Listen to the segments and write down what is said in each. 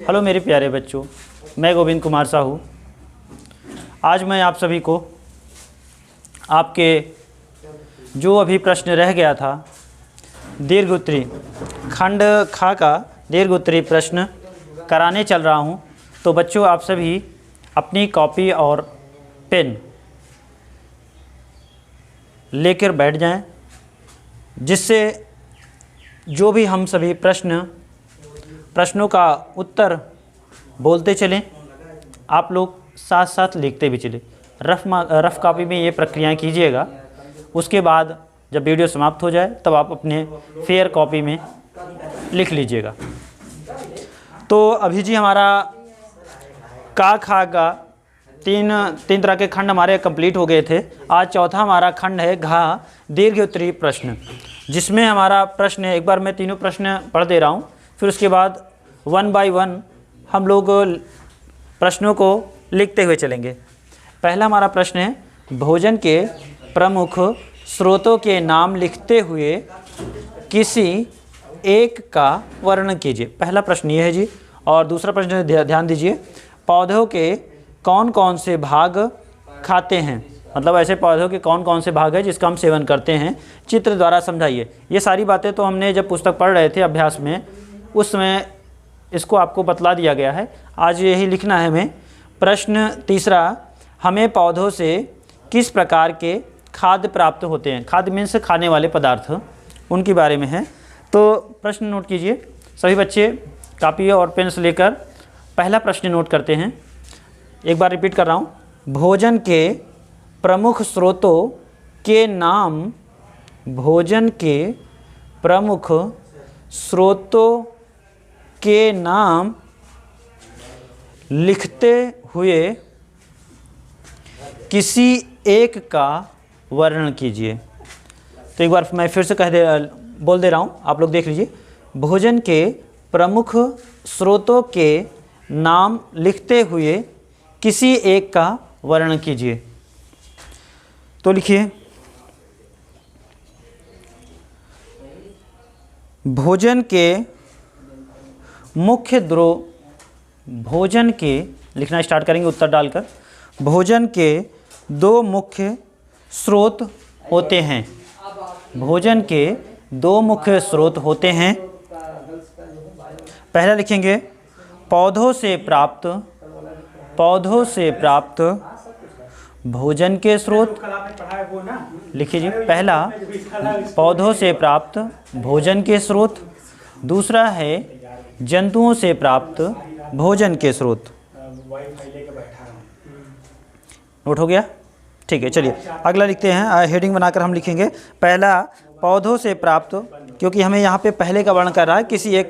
Hello मेरे प्यारे बच्चों, मैं गोविंद कुमार साहू। आज मैं आप सभी को आपके जो अभी प्रश्न रह गया था दीर्घोत्तरी खंड खा का दीर्घोत्तरी प्रश्न कराने चल रहा हूं। तो बच्चों, आप सभी अपनी कॉपी और पेन लेकर बैठ जाएं, जिससे जो भी हम सभी प्रश्नों का उत्तर बोलते चलें, आप लोग साथ साथ लिखते भी चलें। रफ़ कॉपी में ये प्रक्रियाएं कीजिएगा। उसके बाद जब वीडियो समाप्त हो जाए तब आप अपने फेयर कॉपी में लिख लीजिएगा। तो अभी जी हमारा का खा का तीन तरह के खंड हमारे कंप्लीट हो गए थे। आज चौथा हमारा खंड है घा दीर्घोत्तरी प्रश्न, जिसमें हमारा प्रश्न है, एक बार मैं तीनों प्रश्न पढ़ दे रहा हूँ, फिर उसके बाद 1 बाय 1 हम लोग प्रश्नों को लिखते हुए चलेंगे। पहला हमारा प्रश्न है, भोजन के प्रमुख स्रोतों के नाम लिखते हुए किसी एक का वर्णन कीजिए। पहला प्रश्न ये है जी। और दूसरा प्रश्न ध्यान दीजिए, पौधों के कौन कौन से भाग खाते हैं, मतलब ऐसे पौधों के कौन कौन से भाग हैं जिसका हम सेवन करते हैं, चित्र द्वारा समझाइए। ये सारी बातें तो हमने जब पुस्तक पढ़ रहे थे अभ्यास में, उस समय इसको आपको बतला दिया गया है। आज यही लिखना है हमें। प्रश्न तीसरा, हमें पौधों से किस प्रकार के खाद्य प्राप्त होते हैं। खाद्य मीन्स खाने वाले पदार्थ, उनके बारे में है। तो प्रश्न नोट कीजिए सभी बच्चे, कॉपी और पेन से लेकर पहला प्रश्न नोट करते हैं। एक बार रिपीट कर रहा हूँ, भोजन के प्रमुख स्रोतों के नाम, भोजन के प्रमुख स्रोतों के नाम लिखते हुए किसी एक का वर्णन कीजिए। तो एक बार मैं फिर से बोल दे रहा हूँ, आप लोग देख लीजिए। भोजन के प्रमुख स्रोतों के नाम लिखते हुए किसी एक का वर्णन कीजिए। तो लिखिए, भोजन के मुख्य भोजन के लिखना स्टार्ट करेंगे उत्तर डालकर। भोजन के दो मुख्य स्रोत होते हैं। भोजन के दो मुख्य स्रोत होते हैं। पहला लिखेंगे, पौधों से प्राप्त भोजन के स्रोत। लिखिए जी, पहला पौधों से प्राप्त भोजन के स्रोत, दूसरा है जंतुओं से प्राप्त भोजन के स्रोत। नोट हो गया? ठीक है, चलिए अगला लिखते हैं। हेडिंग बनाकर हम लिखेंगे, पहला पौधों से प्राप्त, क्योंकि हमें यहाँ पे पहले का वर्णन कर रहा है, किसी एक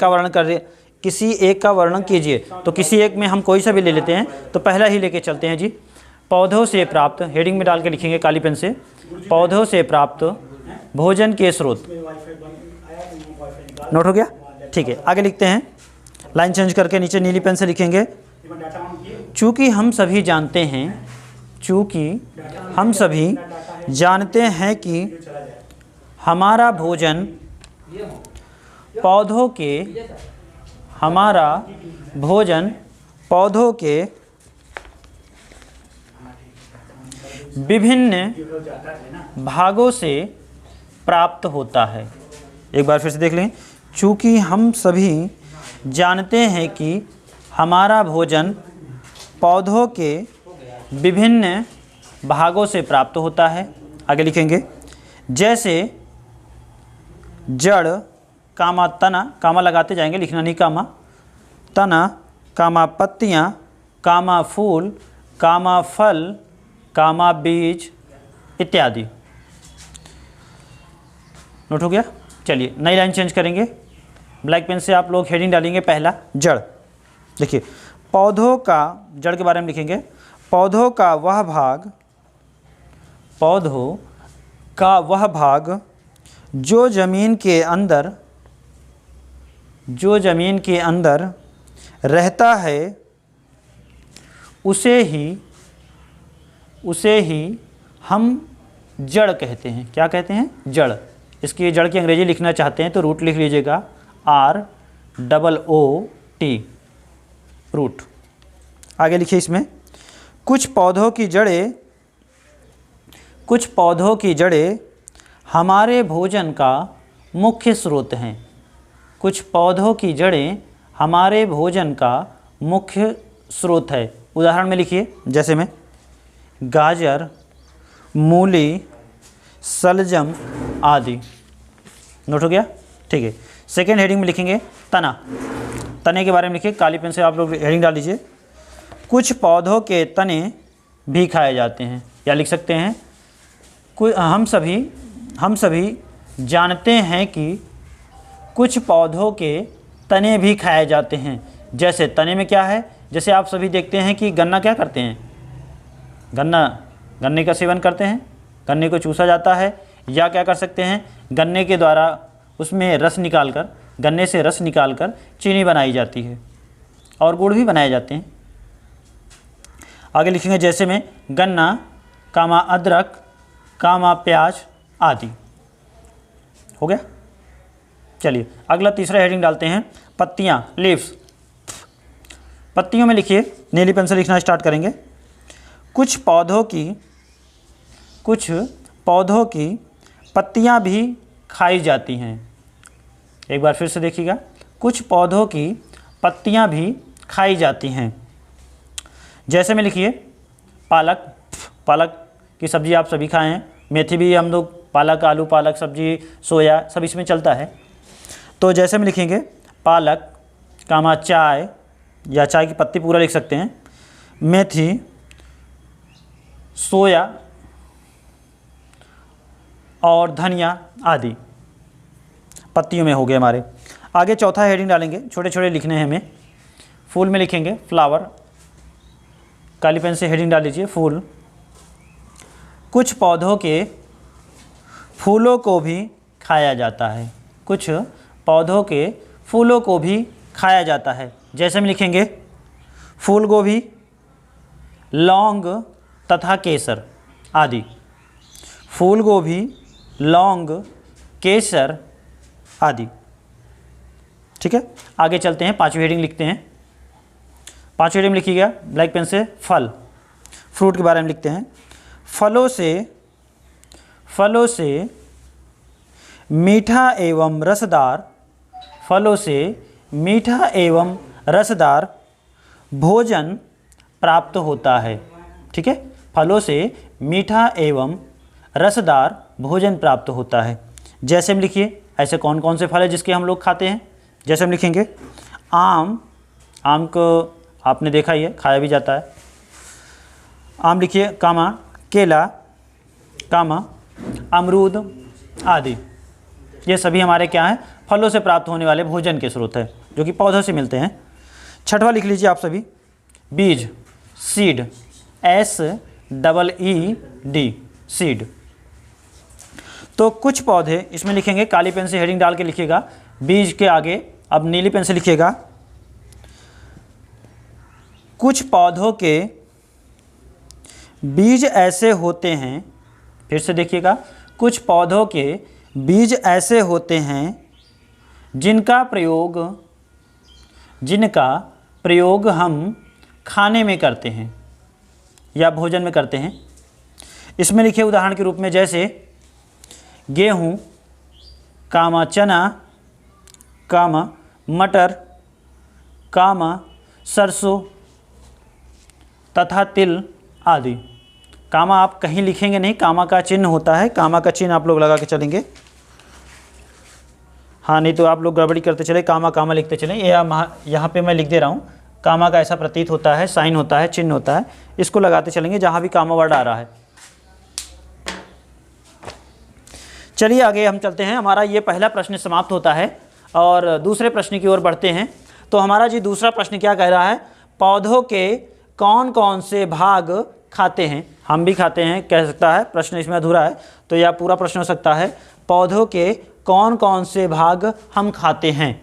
का वर्णन कीजिए। तो किसी एक में हम कोई सा भी ले लेते हैं, तो पहला ही लेके चलते हैं जी। पौधों से प्राप्त, हेडिंग में डाल के लिखेंगे काली पेन से, पौधों से प्राप्त भोजन के स्रोत। नोट हो गया? ठीक है, आगे लिखते हैं। लाइन चेंज करके नीचे नीली पेन से लिखेंगे, चूँकि हम सभी जानते हैं कि हमारा भोजन पौधों के विभिन्न भागों से प्राप्त होता है। एक बार फिर से देख लें, चूँकि हम सभी जानते हैं कि हमारा भोजन पौधों के विभिन्न भागों से प्राप्त होता है। आगे लिखेंगे, जैसे जड़ कामा तना, कामा लगाते जाएंगे, लिखना नहीं कामा, तना कामा पत्तियाँ, कामा फूल, कामा फल, कामा बीज इत्यादि। नोट हो गया? चलिए नई लाइन चेंज करेंगे। ब्लैक पेन से आप लोग हेडिंग डालेंगे, पहला जड़। देखिए, पौधों का, जड़ के बारे में लिखेंगे, पौधों का वह भाग जो ज़मीन के अंदर रहता है, उसे ही हम जड़ कहते हैं। क्या कहते हैं? जड़। इसकी जड़ की अंग्रेजी लिखना चाहते हैं तो रूट लिख लीजिएगा, ROOT। रूट। आगे लिखिए इसमें, कुछ पौधों की जड़ें हमारे भोजन का मुख्य स्रोत हैं। कुछ पौधों की जड़ें हमारे भोजन का मुख्य स्रोत है। उदाहरण में लिखिए, जैसे में गाजर, मूली, शलजम आदि। नोट हो गया? ठीक है। सेकेंड हेडिंग में लिखेंगे तना। तने के बारे में लिखिए, काली पेन से आप लोग हेडिंग डाल लीजिए। कुछ पौधों के तने भी खाए जाते हैं, या लिख सकते हैं हम सभी जानते हैं कि कुछ पौधों के तने भी खाए जाते हैं। जैसे तने में क्या है, जैसे आप सभी देखते हैं कि गन्ना क्या करते हैं, गन्ने का सेवन करते हैं, गन्ने को चूसा जाता है, या क्या कर सकते हैं, गन्ने के द्वारा उसमें रस निकालकर, गन्ने से रस निकालकर चीनी बनाई जाती है और गुड़ भी बनाए जाते हैं। आगे लिखेंगे जैसे में गन्ना, कामा अदरक, कामा प्याज आदि। हो गया? चलिए अगला तीसरा हेडिंग डालते हैं, पत्तियाँ, लीव्स। पत्तियों में लिखिए, नीली पेन से लिखना स्टार्ट करेंगे। कुछ पौधों की पत्तियाँ भी खाई जाती हैं। एक बार फिर से देखिएगा, कुछ पौधों की पत्तियाँ भी खाई जाती हैं। जैसे में लिखिए पालक की सब्ज़ी आप सभी खाएं हैं, मेथी भी हम लोग, पालक, आलू पालक सब्जी, सोया सब इसमें चलता है। तो जैसे में लिखेंगे पालक, कामा चाय, या चाय की पत्ती पूरा लिख सकते हैं, मेथी, सोया और धनिया आदि पत्तियों में हो गए हमारे। आगे चौथा हेडिंग डालेंगे, छोटे छोटे लिखने हैं हमें। फूल में लिखेंगे फ्लावर, काली पेन से हेडिंग डाल लीजिए फूल। कुछ पौधों के फूलों को भी खाया जाता है। कुछ पौधों के फूलों को भी खाया जाता है। जैसे में लिखेंगे फूल गोभी, लौंग तथा केसर आदि। फूल गोभी, लौंग, केसर आदि। ठीक है, आगे चलते हैं, पांचवी हेडिंग लिखते हैं। पांचवी हेडिंग लिखिएगा ब्लैक पेन से, फल, फ्रूट के बारे में लिखते हैं। फलों से मीठा एवं रसदार भोजन प्राप्त होता है। ठीक है, फलों से मीठा एवं रसदार भोजन प्राप्त होता है। जैसे में लिखिए, ऐसे कौन कौन से फल है जिसके हम लोग खाते हैं। जैसे हम लिखेंगे आम को आपने देखा ही है, खाया भी जाता है। आम लिखिए, कामा केला, कामा अमरूद आदि। ये सभी हमारे क्या हैं, फलों से प्राप्त होने वाले भोजन के स्रोत हैं, जो कि पौधों से मिलते हैं। छठवां लिख लीजिए आप सभी, बीज, सीड, SEED, सीड। तो कुछ पौधे, इसमें लिखेंगे, काली पेन से हेडिंग डाल के लिखिएगा बीज के आगे, अब नीली पेन से लिखिएगा कुछ पौधों के बीज ऐसे होते हैं। फिर से देखिएगा, कुछ पौधों के बीज ऐसे होते हैं जिनका प्रयोग हम खाने में करते हैं या भोजन में करते हैं। इसमें लिखिए उदाहरण के रूप में, जैसे गेहूँ, कामा चना, कामा मटर, कामा सरसों तथा तिल आदि। कामा आप कहीं लिखेंगे नहीं, कामा का चिन्ह होता है, कामा का चिन्ह आप लोग लगा के चलेंगे। हाँ, नहीं तो आप लोग गड़बड़ी करते चले, कामा लिखते चलें। यहाँ पे मैं लिख दे रहा हूँ, कामा का ऐसा प्रतीत होता है, साइन होता है, चिन्ह होता है, इसको लगाते चलेंगे जहाँ भी कामा वर्ड आ रहा है। चलिए आगे हम चलते हैं। हमारा ये पहला प्रश्न समाप्त होता है और दूसरे प्रश्न की ओर बढ़ते हैं। तो हमारा जी दूसरा प्रश्न क्या कह रहा है, पौधों के कौन कौन से भाग खाते हैं। हम भी खाते हैं कह सकता है, प्रश्न इसमें अधूरा है तो यह पूरा प्रश्न हो सकता है, पौधों के कौन कौन से भाग हम खाते हैं,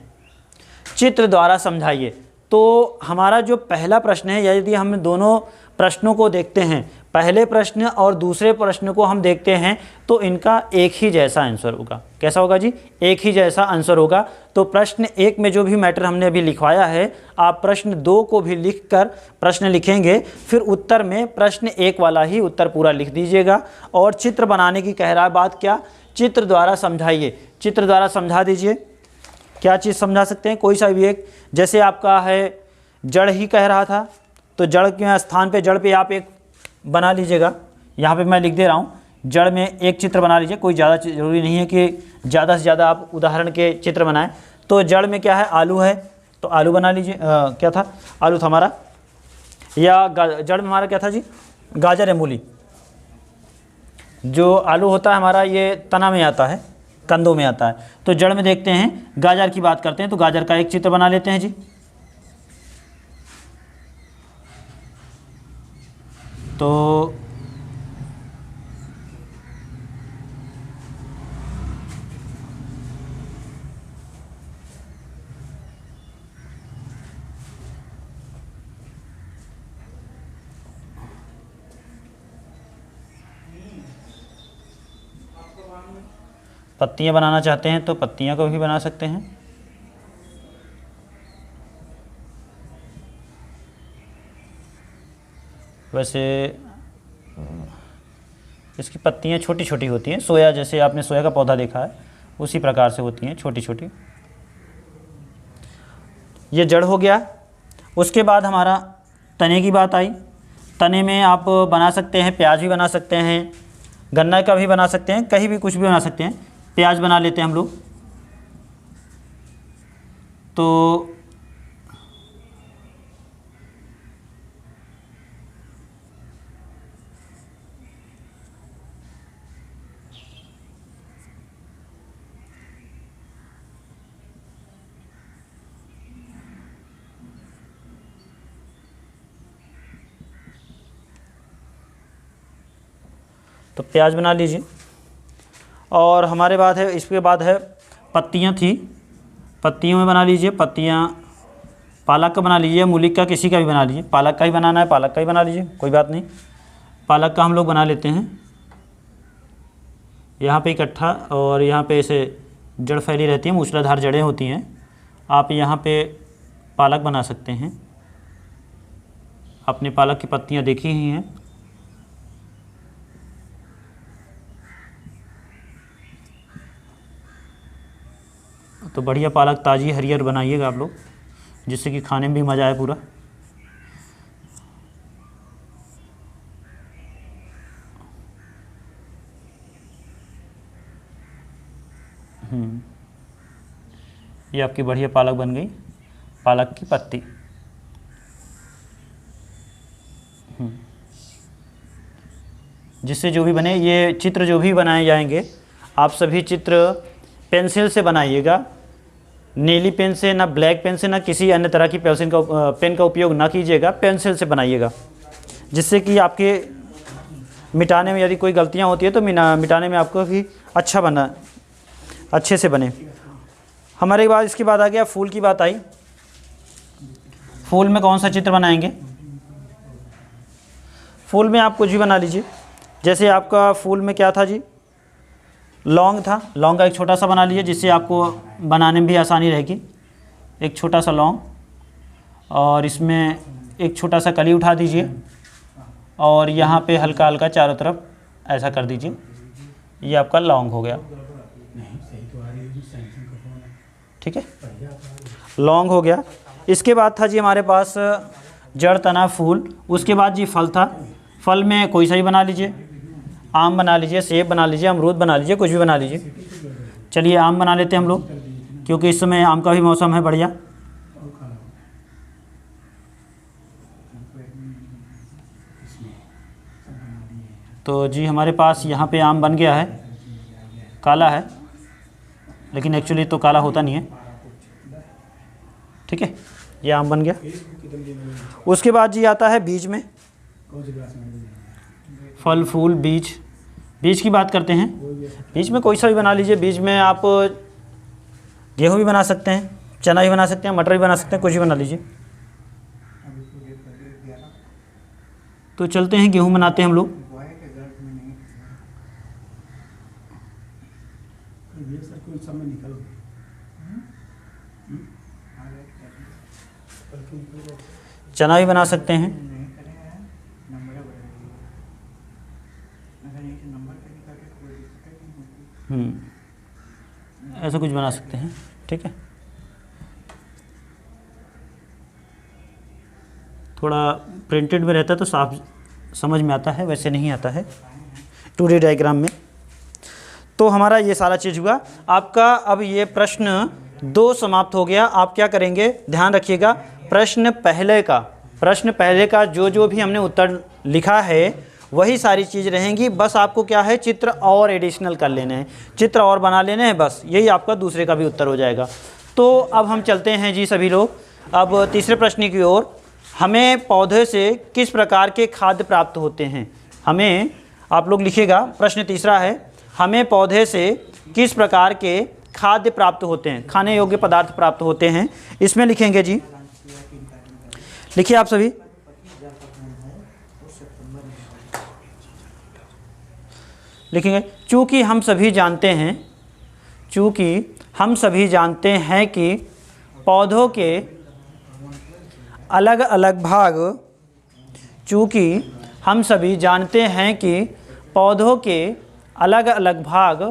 चित्र द्वारा समझाइए। तो हमारा जो पहला प्रश्न है, यदि हम दोनों प्रश्नों को देखते हैं, पहले प्रश्न और दूसरे प्रश्न को हम देखते हैं तो इनका एक ही जैसा आंसर होगा। कैसा होगा जी? एक ही जैसा आंसर होगा। तो प्रश्न 1 में जो भी मैटर हमने अभी लिखवाया है, आप प्रश्न 2 को भी लिखकर प्रश्न लिखेंगे, फिर उत्तर में प्रश्न 1 वाला ही उत्तर पूरा लिख दीजिएगा। और चित्र बनाने की कह रहा है बात, क्या? चित्र द्वारा समझाइए, चित्र द्वारा समझा दीजिए। क्या चीज़ समझा सकते हैं? कोई सा भी एक, जैसे आपका है जड़ ही कह रहा था, तो जड़ के स्थान पे जड़ पे आप एक बना लीजिएगा। यहाँ पे मैं लिख दे रहा हूँ, जड़ में एक चित्र बना लीजिए। कोई ज़्यादा ज़रूरी नहीं है कि ज़्यादा से ज़्यादा आप उदाहरण के चित्र बनाएं। तो जड़ में क्या है? आलू है, तो आलू बना लीजिए। क्या था? आलू था हमारा। या जड़ में हमारा क्या था जी? गाजर है, मूली। जो आलू होता है हमारा, ये तना में आता है, कंदों में आता है। तो जड़ में देखते हैं, गाजर की बात करते हैं, तो गाजर का एक चित्र बना लेते हैं जी। तो पत्तियां बनाना चाहते हैं तो पत्तियां को भी बना सकते हैं। वैसे इसकी पत्तियां छोटी छोटी होती हैं, सोया, जैसे आपने सोया का पौधा देखा है उसी प्रकार से होती हैं, छोटी छोटी। ये जड़ हो गया। उसके बाद हमारा तने की बात आई। तने में आप बना सकते हैं, प्याज भी बना सकते हैं, गन्ना का भी बना सकते हैं, कहीं भी कुछ भी बना सकते हैं। प्याज बना लेते हैं हम लोग। तो प्याज बना लीजिए। और हमारे बाद है, इसके बाद है पत्तियां थी, पत्तियों में बना लीजिए। पत्तियां पालक का बना लीजिए, मूली का, किसी का भी बना लीजिए। पालक का ही बनाना है, पालक का ही बना लीजिए, कोई बात नहीं। पालक का हम लोग बना लेते हैं यहाँ पे इकट्ठा, और यहाँ पे ऐसे जड़ फैली रहती है, मूसलाधार जड़ें होती हैं। आप यहाँ पे पालक बना सकते हैं। आपने पालक की पत्तियाँ देखी ही हैं। तो बढ़िया पालक ताज़ी हरियर बनाइएगा आप लोग, जिससे कि खाने में भी मज़ा आए पूरा। ये आपकी बढ़िया पालक बन गई, पालक की पत्ती। जिससे जो भी बने, ये चित्र जो भी बनाए जाएंगे, आप सभी चित्र पेंसिल से बनाइएगा। नीली पेन से, ना ब्लैक पेन से, ना किसी अन्य तरह की पेन का उपयोग ना कीजिएगा, पेंसिल से बनाइएगा। जिससे कि आपके मिटाने में यदि कोई गलतियां होती है तो मिटाने में आपको भी अच्छे से बने। हमारे बाद इसके बाद आ गया फूल की बात आई। फूल में कौन सा चित्र बनाएंगे? फूल में आप कुछ भी बना लीजिए। जैसे आपका फूल में क्या था जी? लौंग था। लौंग का एक छोटा सा बना लीजिए, जिससे आपको बनाने में भी आसानी रहेगी। एक छोटा सा लौंग, और इसमें एक छोटा सा कली उठा दीजिए, और यहाँ पे हल्का हल्का चारों तरफ ऐसा कर दीजिए। ये आपका लौंग हो गया। ठीक है, लौंग हो गया। इसके बाद था जी हमारे पास जड़, तना, फूल। उसके बाद जी फल था। फल में कोई सा ही बना लीजिए। आम बना लीजिए, सेब बना लीजिए, अमरूद बना लीजिए, कुछ भी बना लीजिए। चलिए आम बना लेते हैं हम लोग, क्योंकि इस समय आम का भी मौसम है बढ़िया। तो जी हमारे पास यहाँ पे आम बन गया है। काला है, लेकिन एक्चुअली तो काला होता नहीं है। ठीक है, ये आम बन गया। उसके बाद जी आता है बीज में। फल, फूल, बीज। बीज की बात करते हैं। बीज में कोई सा भी बना लीजिए। बीज में आप गेहूँ भी बना सकते हैं, चना भी बना सकते हैं, मटर भी बना सकते हैं, कुछ भी बना लीजिए। तो चलते हैं, गेहूँ बनाते हैं हम लोग। चना भी बना सकते हैं। ऐसा कुछ बना सकते हैं, ठीक है। थोड़ा प्रिंटेड में रहता है तो साफ समझ में आता है, वैसे नहीं आता है 2D डायग्राम में। तो हमारा ये सारा चीज़ हुआ आपका। अब ये प्रश्न 2 समाप्त हो गया। आप क्या करेंगे, ध्यान रखिएगा, प्रश्न पहले का जो भी हमने उत्तर लिखा है वही सारी चीज़ रहेंगी। बस आपको क्या है, चित्र और एडिशनल कर लेने हैं, चित्र और बना लेने हैं, बस यही आपका दूसरे का भी उत्तर हो जाएगा। तो अब हम चलते हैं जी सभी लोग अब तीसरे प्रश्न की ओर। हमें पौधे से किस प्रकार के खाद्य प्राप्त होते हैं? हमें, आप लोग लिखिएगा, प्रश्न तीसरा है, हमें पौधे से किस प्रकार के खाद्य प्राप्त होते हैं, खाने योग्य पदार्थ प्राप्त होते हैं। इसमें लिखेंगे जी, लिखिए आप सभी, लिखेंगे, चूँकि हम सभी जानते हैं कि पौधों के अलग अलग भाग, चूँकि हम सभी जानते हैं कि पौधों के अलग अलग भाग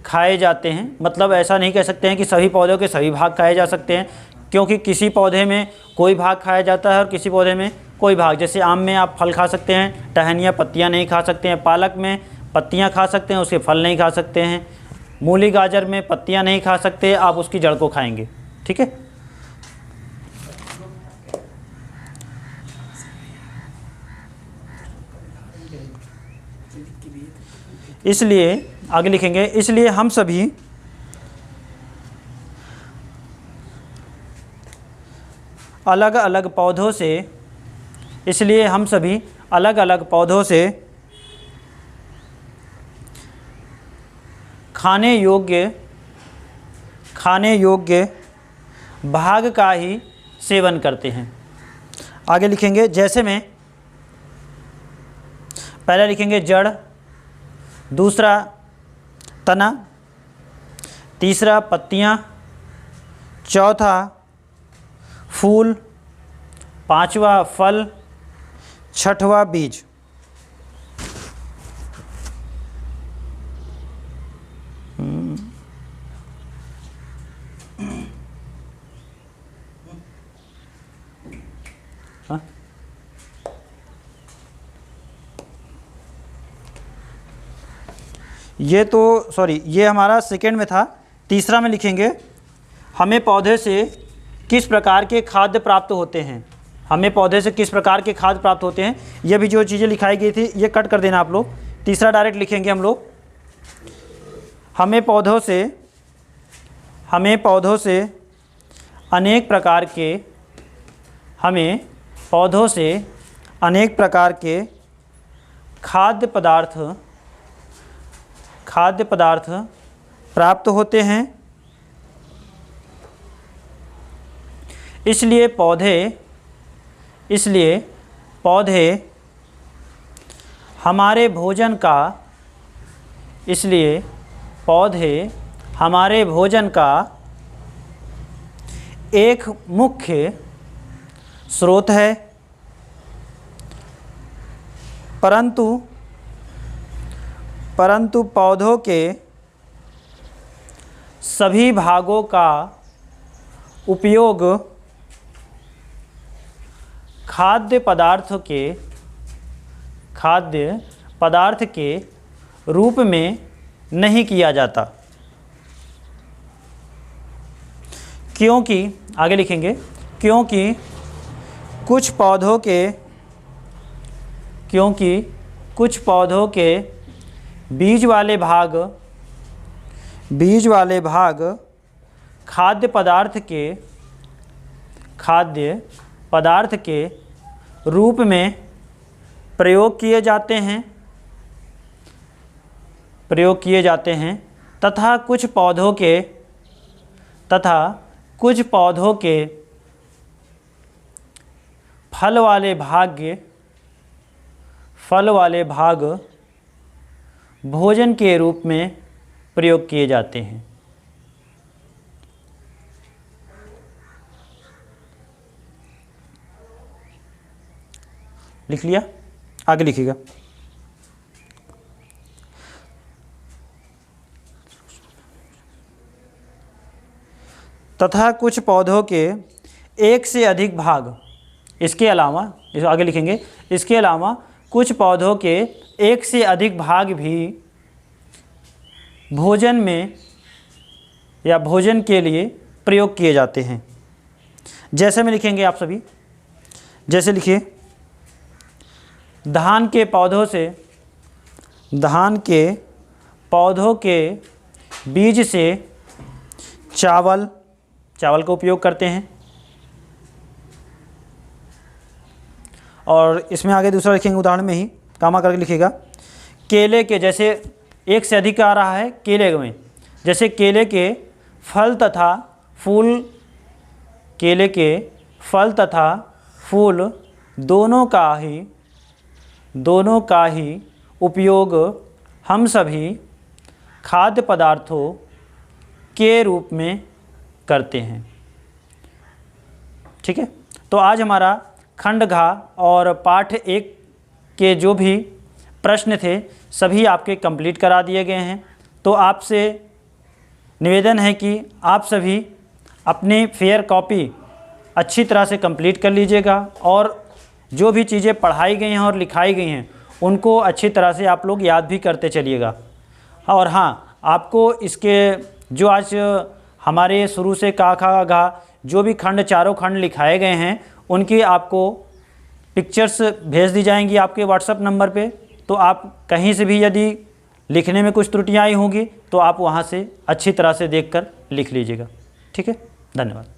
खाए जाते हैं। मतलब ऐसा नहीं कह सकते हैं कि सभी पौधों के सभी भाग खाए जा सकते हैं, क्योंकि किसी पौधे में कोई भाग खाया जाता है और किसी पौधे में कोई भाग। जैसे आम में आप फल खा सकते हैं, टहनियाँ पत्तियाँ नहीं खा सकते हैं। पालक में पत्तियाँ खा सकते हैं, उसके फल नहीं खा सकते हैं। मूली गाजर में पत्तियाँ नहीं खा सकते, आप उसकी जड़ को खाएंगे, ठीक है। इसलिए आगे लिखेंगे, इसलिए हम सभी अलग अलग पौधों से खाने योग्य भाग का ही सेवन करते हैं। आगे लिखेंगे, जैसे में पहले लिखेंगे जड़, दूसरा तना, तीसरा पत्तियाँ, चौथा फूल, पांचवा फल, छठवा बीज। हाँ? ये तो सॉरी, ये हमारा सेकेंड में था। तीसरा में लिखेंगे, हमें पौधे से किस प्रकार के खाद्य प्राप्त होते हैं। हमें पौधे से किस प्रकार के खाद्य प्राप्त होते हैं, ये भी जो चीज़ें लिखाई गई थी ये कट कर देना आप लोग। तीसरा डायरेक्ट लिखेंगे हम लोग, हमें पौधों से अनेक प्रकार के खाद्य पदार्थ प्राप्त होते हैं। इसलिए पौधे हमारे भोजन का एक मुख्य स्रोत है, परंतु पौधों के सभी भागों का उपयोग खाद्य पदार्थ के रूप में नहीं किया जाता, क्योंकि आगे लिखेंगे, क्योंकि कुछ पौधों के बीज वाले भाग खाद्य पदार्थ के रूप में प्रयोग किए जाते हैं तथा कुछ पौधों के तथा कुछ पौधों के फल वाले भाग भोजन के रूप में प्रयोग किए जाते हैं। लिख लिया? आगे लिखिएगा। तथा कुछ पौधों के एक से अधिक भाग, इसके अलावा, इस आगे लिखेंगे, इसके अलावा कुछ पौधों के एक से अधिक भाग भी भोजन में या भोजन के लिए प्रयोग किए जाते हैं। जैसे में लिखेंगे आप सभी, जैसे लिखिए, धान के पौधों के बीज से चावल का उपयोग करते हैं। और इसमें आगे दूसरा लिखेंगे, उदाहरण में ही कामा करके लिखिएगा। केले के, जैसे एक से अधिक आ रहा है केले में, जैसे केले के फल तथा फूल दोनों का ही उपयोग हम सभी खाद्य पदार्थों के रूप में करते हैं। ठीक है, तो आज हमारा खंड घ और पाठ 1 के जो भी प्रश्न थे सभी आपके कंप्लीट करा दिए गए हैं। तो आपसे निवेदन है कि आप सभी अपनी फेयर कॉपी अच्छी तरह से कंप्लीट कर लीजिएगा और जो भी चीज़ें पढ़ाई गई हैं और लिखाई गई हैं उनको अच्छी तरह से आप लोग याद भी करते चलिएगा। और हाँ, आपको इसके जो आज हमारे शुरू से का खा गा जो भी खंड, चारों खंड लिखाए गए हैं उनकी आपको पिक्चर्स भेज दी जाएंगी आपके व्हाट्सएप नंबर पे। तो आप कहीं से भी यदि लिखने में कुछ त्रुटियाँ आई होंगी तो आप वहाँ से अच्छी तरह से देखकर लिख लीजिएगा। ठीक है, धन्यवाद।